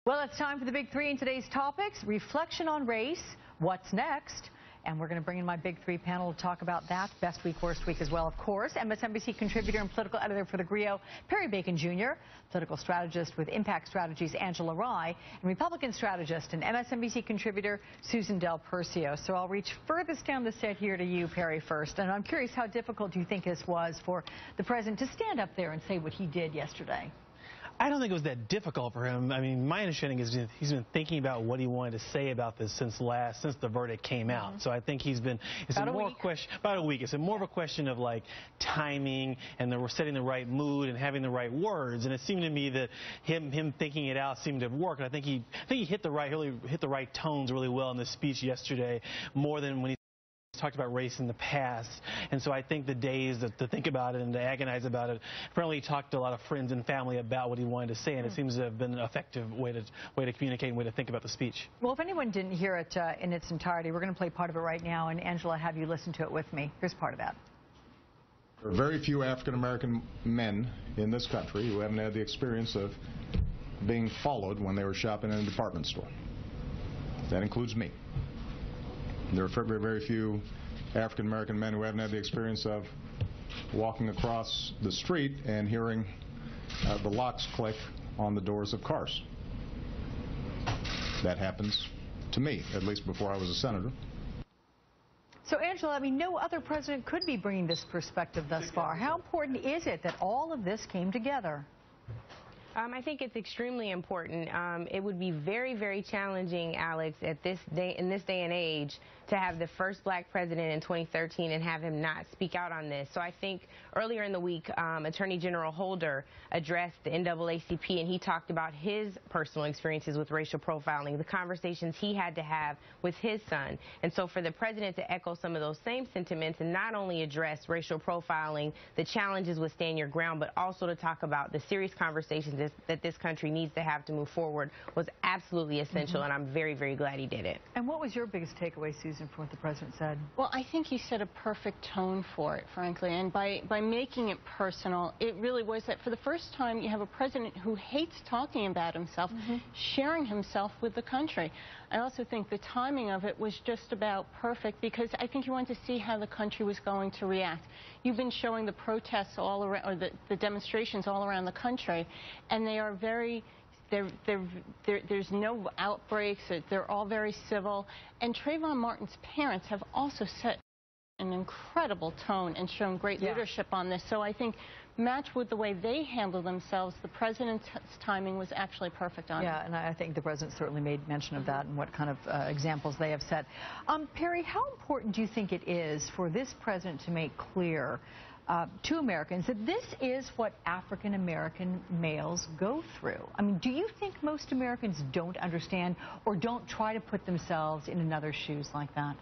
Well, it's time for the big three in today's topics. Reflection on race, what's next? And we're going to bring in my big three panel to talk about that. Best week, worst week as well, of course. MSNBC contributor and political editor for The Grio, Perry Bacon Jr., political strategist with Impact Strategies, Angela Rye, and Republican strategist and MSNBC contributor, Susan Del Percio. So I'll reach furthest down the set here to you, Perry, first. And I'm curious, how difficult do you think this was for the president to stand up there and say what he did yesterday? I don't think it was that difficult for him. I mean, my understanding is he's been thinking about what he wanted to say about this since the verdict came out. So I think it's about a week. It's more of a question of like timing and we're setting the right mood and having the right words. And it seemed to me that him thinking it out seemed to have worked. And I think he hit the right tones really well in this speech yesterday, more than when he talked about race in the past. And so I think the days to think about it and to agonize about it, apparently he talked to a lot of friends and family about what he wanted to say, and it seems to have been an effective way to communicate and way to think about the speech. Well, if anyone didn't hear it in its entirety, we're going to play part of it right now, and Angela, have you listen to it with me. Here's part of that. There are very few African-American men in this country who haven't had the experience of being followed when they were shopping in a department store. That includes me. There are very, very few African-American men who haven't had the experience of walking across the street and hearing the locks click on the doors of cars. That happens to me, at least before I was a senator. So, Angela, I mean, no other president could be bringing this perspective thus far. How important is it that all of this came together? I think it's extremely important. It would be very, very challenging, Alex, in this day and age, to have the first black president in 2013 and have him not speak out on this. So I think earlier in the week, Attorney General Holder addressed the NAACP, and he talked about his personal experiences with racial profiling, the conversations he had to have with his son. And so for the president to echo some of those same sentiments and not only address racial profiling, the challenges with stand your ground, but also to talk about the serious conversations that this country needs to have to move forward was absolutely essential, and I'm very, very glad he did it. And what was your biggest takeaway, Susan, from what the president said? Well, I think he set a perfect tone for it, frankly, and by making it personal, it really was that for the first time you have a president who hates talking about himself, sharing himself with the country. I also think the timing of it was just about perfect because I think he wanted to see how the country was going to react. You've been showing the protests all around, or the demonstrations all around the country, and they are very, there's no outbreaks, they're all very civil. And Trayvon Martin's parents have also set an incredible tone and shown great leadership on this. So I think matched with the way they handle themselves, the president's timing was actually perfect on it. Yeah, and I think the president certainly made mention of that and what kind of examples they have set. Perry, how important do you think it is for this president to make clear to Americans that this is what African-American males go through? I mean, do you think most Americans don't understand or don't try to put themselves in another's shoes like that?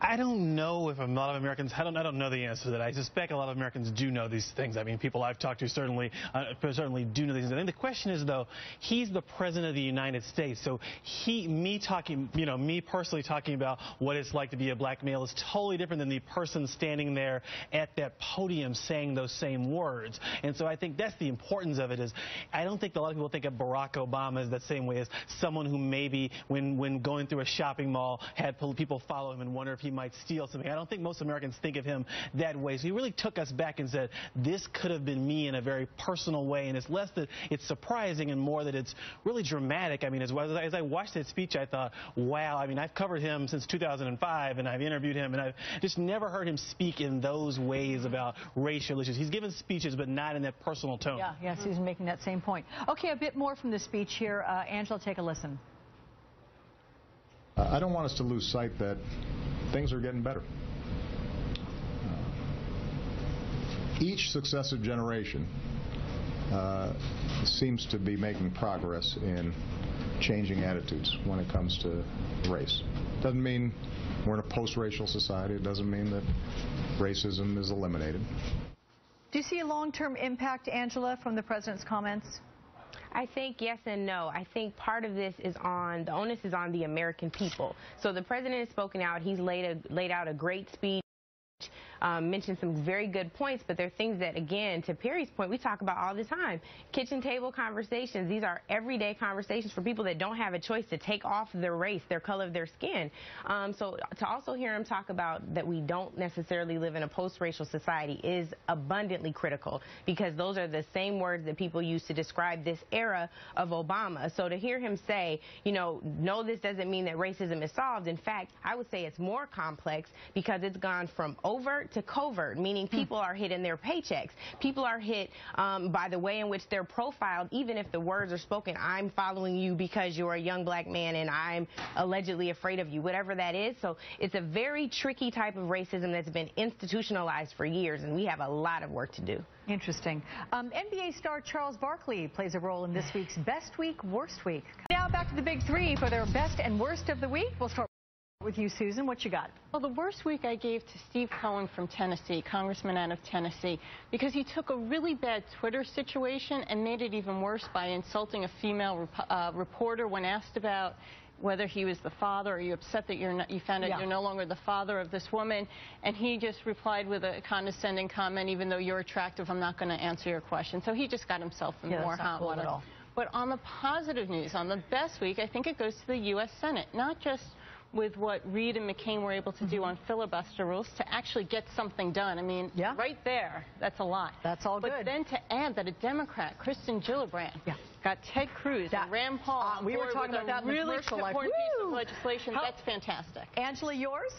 I don't know if a lot of Americans, I don't know the answer to that. I suspect a lot of Americans do know these things. I mean, people I've talked to certainly do know these things. I think the question is, though, he's the president of the United States. So me personally talking about what it's like to be a black male is totally different than the person standing there at that podium saying those same words. And so I think that's the importance of it. Is I don't think a lot of people think of Barack Obama as that same way as someone who maybe when going through a shopping mall had people follow him and wonder if he might steal something. I don't think most Americans think of him that way. So he really took us back and said, this could have been me in a very personal way. And it's less that it's surprising and more that it's really dramatic. I mean, as I watched that speech, I thought, wow. I mean, I've covered him since 2005, and I've interviewed him, and I've just never heard him speak in those ways about racial issues. He's given speeches, but not in that personal tone. Yeah, Susan making that same point. Okay, a bit more from the speech here. Angela, take a listen. I don't want us to lose sight that things are getting better. Each successive generation seems to be making progress in changing attitudes when it comes to race. Doesn't mean we're in a post-racial society. It doesn't mean that racism is eliminated. Do you see a long-term impact, Angela, from the president's comments? I think yes and no. I think part of this is the onus is on the American people. So the president has spoken out. He's laid out a great speech. mentioned some very good points, but they're things that, again, to Perry's point, we talk about all the time. Kitchen table conversations. These are everyday conversations for people that don't have a choice to take off their race, their color of their skin. So to also hear him talk about that we don't necessarily live in a post-racial society is abundantly critical, because those are the same words that people use to describe this era of Obama. So to hear him say, no, this doesn't mean that racism is solved. In fact, I would say it's more complex because it's gone from overt to covert, meaning people are hit in their paychecks. People are hit by the way in which they're profiled, even if the words are spoken, I'm following you because you're a young black man and I'm allegedly afraid of you, whatever that is. So it's a very tricky type of racism that's been institutionalized for years, and we have a lot of work to do. Interesting. NBA star Charles Barkley plays a role in this week's Best Week, Worst Week. Now back to the big three for their best and worst of the week. We'll start with you, Susan. What you got? Well, the worst week I gave to Steve Cohen from Tennessee, congressman out of Tennessee, because he took a really bad Twitter situation and made it even worse by insulting a female reporter when asked about whether he was the father. Are you upset that you found out you're no longer the father of this woman? And he just replied with a condescending comment, even though you're attractive, I'm not going to answer your question. So he just got himself in more hot water. At all. But on the positive news, on the best week, I think it goes to the U.S. Senate, not just with what Reid and McCain were able to do on filibuster rules to actually get something done. I mean, right there, that's a lot. That's all good. But then to add that a Democrat, Kristen Gillibrand, got Ted Cruz and Rand Paul we were talking about that in really the important piece of legislation. That's fantastic. Angela, yours?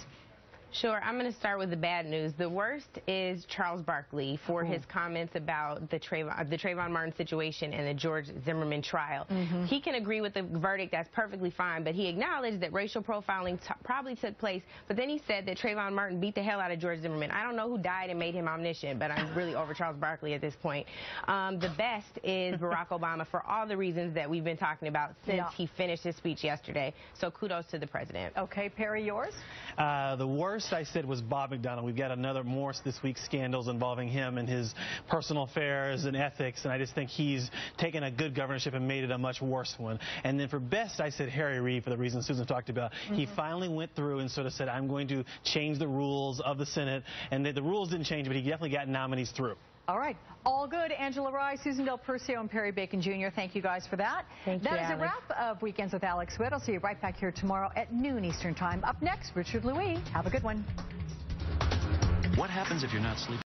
Sure. I'm going to start with the bad news. The worst is Charles Barkley for his comments about the Trayvon Martin situation and the George Zimmerman trial. He can agree with the verdict. That's perfectly fine. But he acknowledged that racial profiling probably took place. But then he said that Trayvon Martin beat the hell out of George Zimmerman. I don't know who died and made him omniscient, but I'm really over Charles Barkley at this point. The best is Barack Obama for all the reasons that we've been talking about since he finished his speech yesterday. So kudos to the president. Okay, Perry, yours? The worst I said was Bob McDonnell. We've got another Morse this week scandals involving him and his personal affairs and ethics, and I just think he's taken a good governorship and made it a much worse one. And then for best, I said Harry Reid for the reasons Susan talked about. He finally went through and sort of said, I'm going to change the rules of the Senate, and the rules didn't change, but he definitely got nominees through. All right. All good. Angela Rye, Susan Del Percio, and Perry Bacon Jr. Thank you guys for that. Thank you, That is a wrap of Weekends with Alex Witt. I'll see you right back here tomorrow at noon Eastern Time. Up next, Richard Louis. Have a good one. What happens if you're not sleeping?